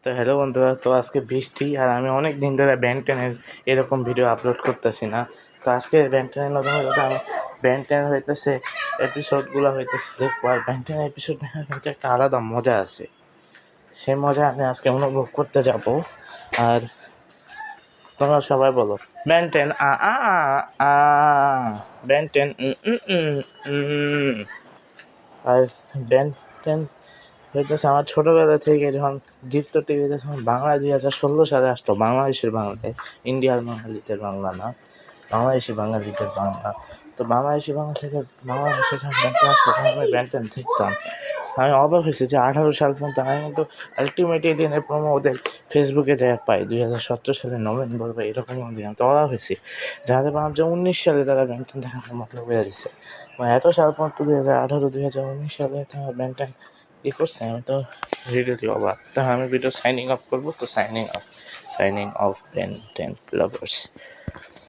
তো হ্যালো বন্ধুরা, তো আজকে বৃষ্টি আর আমি অনেক দিন ধরে ব্যান টেনের এরকম ভিডিও আপলোড করতেছি না। তো আজকে ব্যান টেনের মাধ্যমে কথা আমি ব্যান টেন হইতেছে এপিসোডগুলো হইতেছে দেখবো। আর ব্যান টেনের এপিসোড দেখার কিন্তু একটা আলাদা মজা আছে, সেই মজা আমি আজকে অনুভব করতে যাব। আর তোমরা সবাই বলো ব্যান টেন আ আ আ আ ব্যান টেন আর ব্যান টেন হইতেছে আমার ছোটোবেলা থেকে, যখন দীপ্ত টিভিতে যখন বাংলা 2016 সালে আসতো, বাংলাদেশের বাংলাতে, ইন্ডিয়ার বাঙালিদের বাংলা না, বাংলাদেশি বাঙালিদের বাংলা। তো বাংলাদেশি বাংলা থেকে বাংলা ভাষা যখন ব্যান্ডটা আসতো তখন আমি ব্যান্ডটা দেখতাম। আমি অবাক হয়েছি যে 18 সাল পর্যন্ত আমি কিন্তু আলটিমেট এলিয়েনের প্রোমো ওদের ফেসবুকে যাই পাই 2017 সালের নভেম্বর বা এরকম দিন। তো অবাক হয়েছি যাদের ভাবছে 19 সালে তারা ব্যান্ডটা দেখানোর মতো বেড়ে দিচ্ছে। এত সাল পর্যন্ত 2018 2019 সালে তারা ব্যান্ডটা করছে, আমি তো রিয়েলি অবাক। তাহলে আমি ভিডিও সাইনিং অফ করবো। তো signing off, signing off Ben ten lovers.